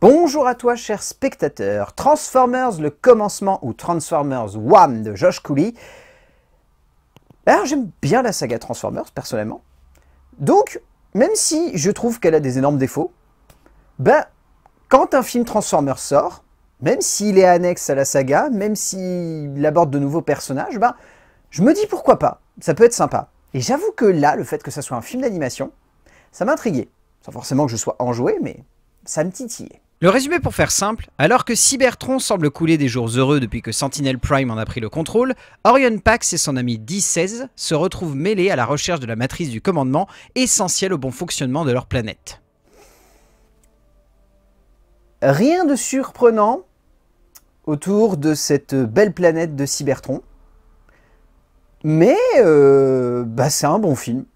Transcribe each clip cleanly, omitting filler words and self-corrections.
Bonjour à toi, cher spectateur. Transformers, le commencement, ou Transformers Wham de Josh Cooley. Alors, j'aime bien la saga Transformers, personnellement. Donc, même si je trouve qu'elle a des énormes défauts, quand un film Transformers sort, même s'il est annexe à la saga, même s'il aborde de nouveaux personnages, je me dis pourquoi pas, ça peut être sympa. Et j'avoue que là, le fait que ça soit un film d'animation, ça m'a intrigué. Sans forcément que je sois enjoué, mais ça me titillait. Le résumé pour faire simple, alors que Cybertron semble couler des jours heureux depuis que Sentinel Prime en a pris le contrôle, Orion Pax et son ami D-16 se retrouvent mêlés à la recherche de la matrice du commandement, essentielle au bon fonctionnement de leur planète. Rien de surprenant autour de cette belle planète de Cybertron, mais c'est un bon film.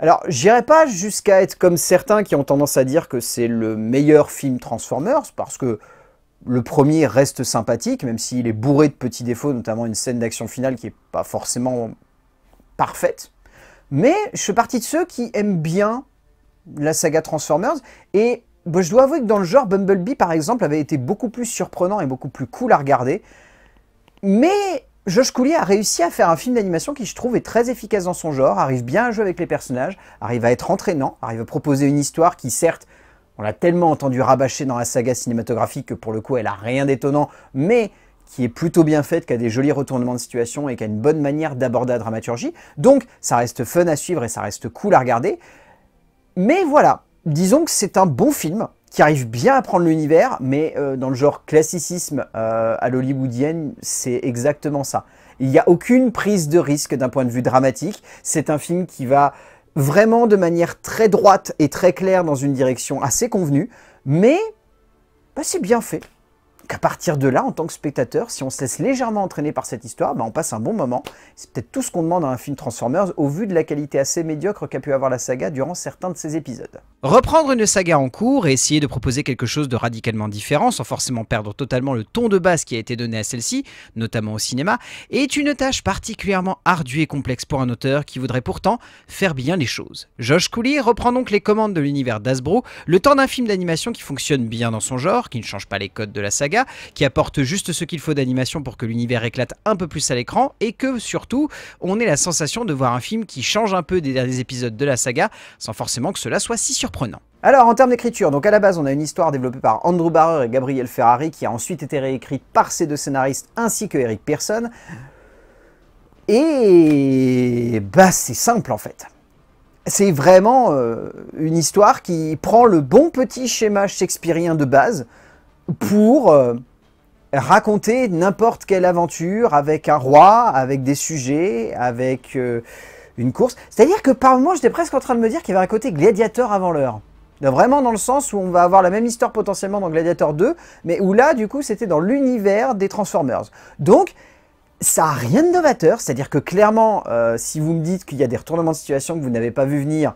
Alors, j'irai pas jusqu'à être comme certains qui ont tendance à dire que c'est le meilleur film Transformers, parce que le premier reste sympathique, même s'il est bourré de petits défauts, notamment une scène d'action finale qui n'est pas forcément parfaite. Mais je fais partie de ceux qui aiment bien la saga Transformers, et je dois avouer que dans le genre, Bumblebee, par exemple, avait été beaucoup plus surprenant et beaucoup plus cool à regarder. Mais Josh Cooley a réussi à faire un film d'animation qui, je trouve, est très efficace dans son genre, arrive bien à jouer avec les personnages, arrive à être entraînant, arrive à proposer une histoire qui, certes, on l'a tellement entendu rabâcher dans la saga cinématographique que pour le coup, elle a rien d'étonnant, mais qui est plutôt bien faite, qui a des jolis retournements de situation et qui a une bonne manière d'aborder la dramaturgie. Donc, ça reste fun à suivre et ça reste cool à regarder. Mais voilà, disons que c'est un bon film qui arrive bien à prendre l'univers, mais dans le genre classicisme à l'hollywoodienne, c'est exactement ça. Il n'y a aucune prise de risque d'un point de vue dramatique. C'est un film qui va vraiment de manière très droite et très claire dans une direction assez convenue, mais c'est bien fait. À partir de là, en tant que spectateur, si on se laisse légèrement entraîner par cette histoire, on passe un bon moment. C'est peut-être tout ce qu'on demande à un film Transformers, au vu de la qualité assez médiocre qu'a pu avoir la saga durant certains de ses épisodes. Reprendre une saga en cours et essayer de proposer quelque chose de radicalement différent, sans forcément perdre totalement le ton de base qui a été donné à celle-ci, notamment au cinéma, est une tâche particulièrement ardue et complexe pour un auteur qui voudrait pourtant faire bien les choses. Josh Cooley reprend donc les commandes de l'univers d'Hasbro, le temps d'un film d'animation qui fonctionne bien dans son genre, qui ne change pas les codes de la saga, qui apporte juste ce qu'il faut d'animation pour que l'univers éclate un peu plus à l'écran, et que, surtout, on ait la sensation de voir un film qui change un peu des derniers épisodes de la saga, sans forcément que cela soit si surprenant. Alors, en termes d'écriture, donc à la base, on a une histoire développée par Andrew Barrer et Gabriel Ferrari, qui a ensuite été réécrite par ces deux scénaristes, ainsi que Eric Pearson. Et c'est simple, en fait. C'est vraiment une histoire qui prend le bon petit schéma shakespearien de base, pour raconter n'importe quelle aventure avec un roi, avec des sujets, avec une course. C'est-à-dire que par moments, j'étais presque en train de me dire qu'il y avait un côté Gladiator avant l'heure. Vraiment dans le sens où on va avoir la même histoire potentiellement dans Gladiator 2, mais où là, du coup, c'était dans l'univers des Transformers. Donc, ça n'a rien de novateur, c'est-à-dire que clairement, si vous me dites qu'il y a des retournements de situation que vous n'avez pas vu venir,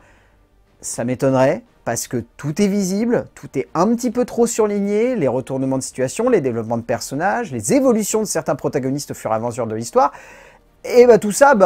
ça m'étonnerait. Parce que tout est visible, tout est un petit peu trop surligné, les retournements de situation, les développements de personnages, les évolutions de certains protagonistes au fur et à mesure de l'histoire. Et tout ça,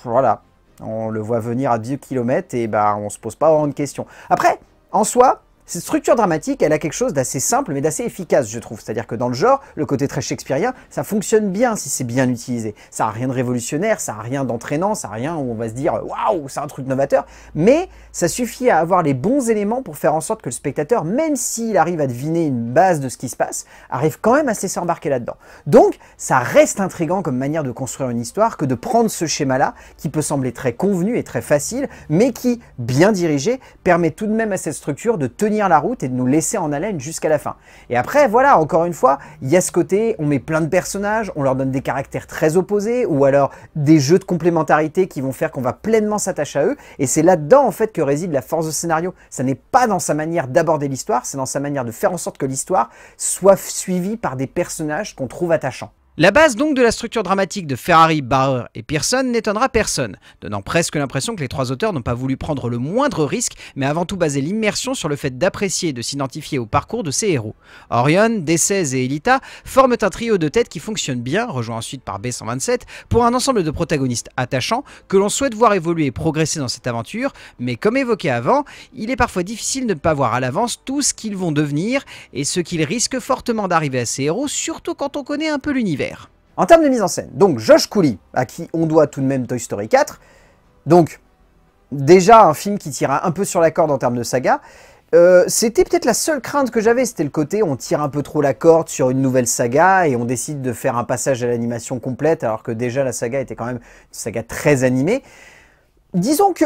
voilà, on le voit venir à 10 km et on se pose pas vraiment de questions. Après, en soi, cette structure dramatique, elle a quelque chose d'assez simple mais d'assez efficace, je trouve. C'est-à-dire que dans le genre, le côté très shakespearien, ça fonctionne bien si c'est bien utilisé. Ça n'a rien de révolutionnaire, ça n'a rien d'entraînant, ça n'a rien où on va se dire « Waouh, c'est un truc novateur !» Mais ça suffit à avoir les bons éléments pour faire en sorte que le spectateur, même s'il arrive à deviner une base de ce qui se passe, arrive quand même à se laisser embarquer là-dedans. Donc, ça reste intriguant comme manière de construire une histoire que de prendre ce schéma-là, qui peut sembler très convenu et très facile, mais qui, bien dirigé, permet tout de même à cette structure de tenir la route et de nous laisser en haleine jusqu'à la fin. Et après, voilà, encore une fois, il y a ce côté, on met plein de personnages, on leur donne des caractères très opposés, ou alors des jeux de complémentarité qui vont faire qu'on va pleinement s'attacher à eux, et c'est là-dedans, en fait, que réside la force de scénario. Ça n'est pas dans sa manière d'aborder l'histoire, c'est dans sa manière de faire en sorte que l'histoire soit suivie par des personnages qu'on trouve attachants. La base donc de la structure dramatique de Ferrari, Bauer et Pearson n'étonnera personne, donnant presque l'impression que les trois auteurs n'ont pas voulu prendre le moindre risque, mais avant tout baser l'immersion sur le fait d'apprécier et de s'identifier au parcours de ces héros. Orion, D16 et Elita forment un trio de tête qui fonctionne bien, rejoint ensuite par B127, pour un ensemble de protagonistes attachants que l'on souhaite voir évoluer et progresser dans cette aventure, mais comme évoqué avant, il est parfois difficile de ne pas voir à l'avance tout ce qu'ils vont devenir et ce qu'ils risquent fortement d'arriver à ces héros, surtout quand on connaît un peu l'univers. En termes de mise en scène, donc Josh Cooley, à qui on doit tout de même Toy Story 4, donc déjà un film qui tira un peu sur la corde en termes de saga. C'était peut-être la seule crainte que j'avais, c'était le côté on tire un peu trop la corde sur une nouvelle saga et on décide de faire un passage à l'animation complète alors que déjà la saga était quand même une saga très animée. Disons que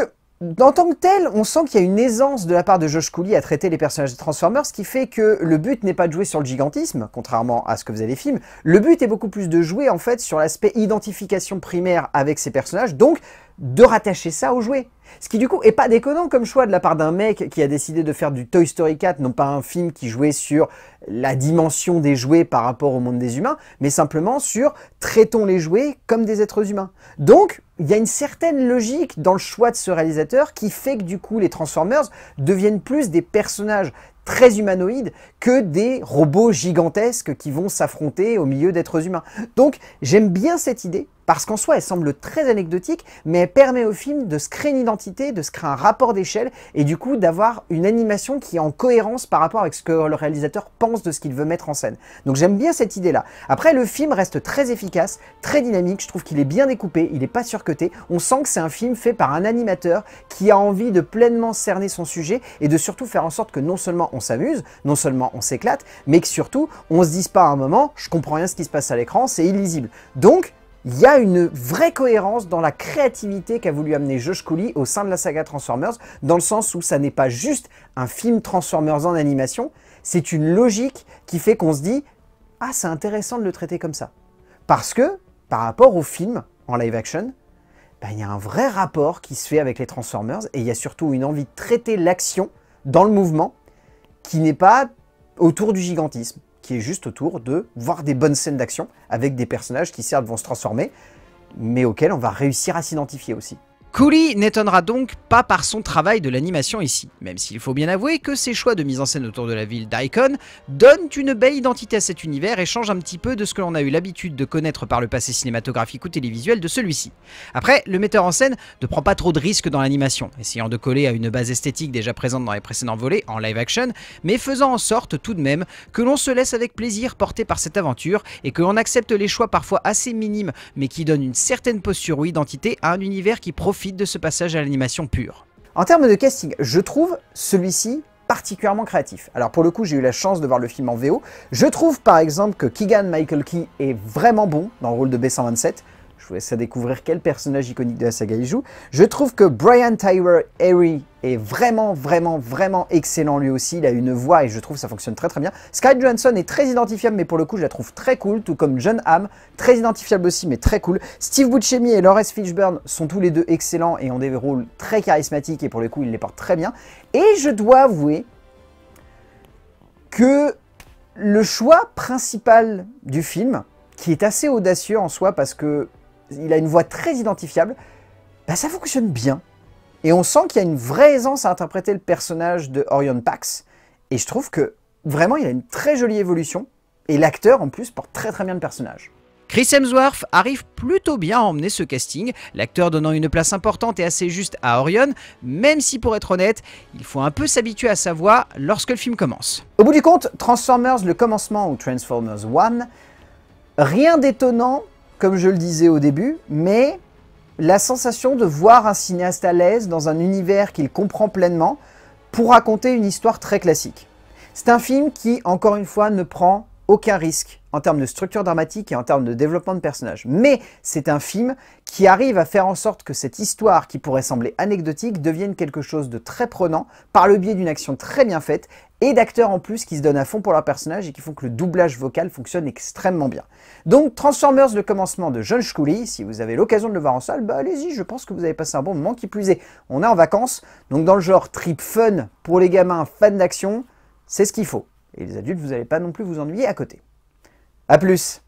en tant que tel, on sent qu'il y a une aisance de la part de Josh Cooley à traiter les personnages de Transformers, ce qui fait que le but n'est pas de jouer sur le gigantisme, contrairement à ce que faisaient les films. Le but est beaucoup plus de jouer en fait sur l'aspect identification primaire avec ces personnages, donc de rattacher ça aux jouets. Ce qui du coup est pas déconnant comme choix de la part d'un mec qui a décidé de faire du Toy Story 4, non pas un film qui jouait sur la dimension des jouets par rapport au monde des humains, mais simplement sur traitons les jouets comme des êtres humains. Donc il y a une certaine logique dans le choix de ce réalisateur qui fait que du coup les Transformers deviennent plus des personnages très humanoïdes que des robots gigantesques qui vont s'affronter au milieu d'êtres humains. Donc j'aime bien cette idée, parce qu'en soi elle semble très anecdotique, mais elle permet au film de se créer une identité, de se créer un rapport d'échelle, et du coup d'avoir une animation qui est en cohérence par rapport avec ce que le réalisateur pense de ce qu'il veut mettre en scène. Donc j'aime bien cette idée-là. Après le film reste très efficace, très dynamique, je trouve qu'il est bien découpé, il n'est pas surcoté, on sent que c'est un film fait par un animateur qui a envie de pleinement cerner son sujet, et de surtout faire en sorte que non seulement on s'amuse, non seulement on s'éclate, mais que surtout on se dise pas à un moment je comprends rien ce qui se passe à l'écran, c'est illisible. Donc il y a une vraie cohérence dans la créativité qu'a voulu amener Josh Cooley au sein de la saga Transformers, dans le sens où ça n'est pas juste un film Transformers en animation, c'est une logique qui fait qu'on se dit « Ah, c'est intéressant de le traiter comme ça ». Parce que, par rapport au film en live action, ben, il y a un vrai rapport qui se fait avec les Transformers, et il y a surtout une envie de traiter l'action dans le mouvement, qui n'est pas autour du gigantisme, qui est juste autour de voir des bonnes scènes d'action avec des personnages qui certes vont se transformer, mais auxquels on va réussir à s'identifier aussi. Cooley n'étonnera donc pas par son travail de l'animation ici, même s'il faut bien avouer que ses choix de mise en scène autour de la ville d'Icon donnent une belle identité à cet univers et changent un petit peu de ce que l'on a eu l'habitude de connaître par le passé cinématographique ou télévisuel de celui-ci. Après, le metteur en scène ne prend pas trop de risques dans l'animation, essayant de coller à une base esthétique déjà présente dans les précédents volets en live action, mais faisant en sorte tout de même que l'on se laisse avec plaisir porter par cette aventure et que l'on accepte les choix parfois assez minimes mais qui donnent une certaine posture ou identité à un univers qui profite de ce passage à l'animation pure. En termes de casting, je trouve celui-ci particulièrement créatif. Alors pour le coup, j'ai eu la chance de voir le film en VO. Je trouve par exemple que Keegan-Michael Key est vraiment bon dans le rôle de B127. Je vous laisse à découvrir quel personnage iconique de la saga il joue. Je trouve que Brian Tyree Henry est vraiment excellent lui aussi. Il a une voix et je trouve que ça fonctionne très bien. Scarlett Johansson est très identifiable, mais pour le coup, je la trouve très cool, tout comme Jon Hamm, très identifiable aussi, mais très cool. Steve Buscemi et Laurence Fishburne sont tous les deux excellents et ont des rôles très charismatiques et pour le coup, ils les portent très bien. Et je dois avouer que le choix principal du film, qui est assez audacieux en soi parce que il a une voix très identifiable, bah ça fonctionne bien. Et on sent qu'il y a une vraie aisance à interpréter le personnage de Orion Pax. Et je trouve que vraiment il a une très jolie évolution. Et l'acteur en plus porte très bien le personnage. Chris Hemsworth arrive plutôt bien à emmener ce casting, l'acteur donnant une place importante et assez juste à Orion, même si pour être honnête, il faut un peu s'habituer à sa voix lorsque le film commence. Au bout du compte, Transformers le commencement ou Transformers 1, rien d'étonnant, comme je le disais au début, mais la sensation de voir un cinéaste à l'aise dans un univers qu'il comprend pleinement pour raconter une histoire très classique. C'est un film qui, encore une fois, ne prend aucun risque en termes de structure dramatique et en termes de développement de personnages. Mais c'est un film qui arrive à faire en sorte que cette histoire qui pourrait sembler anecdotique devienne quelque chose de très prenant par le biais d'une action très bien faite et d'acteurs en plus qui se donnent à fond pour leur personnage et qui font que le doublage vocal fonctionne extrêmement bien. Donc Transformers le commencement de Josh Cooley, si vous avez l'occasion de le voir en salle, bah allez-y, je pense que vous avez passé un bon moment. Qui plus est, on est en vacances, donc dans le genre trip fun pour les gamins fans d'action, c'est ce qu'il faut. Et les adultes, vous n'allez pas non plus vous ennuyer à côté. A plus!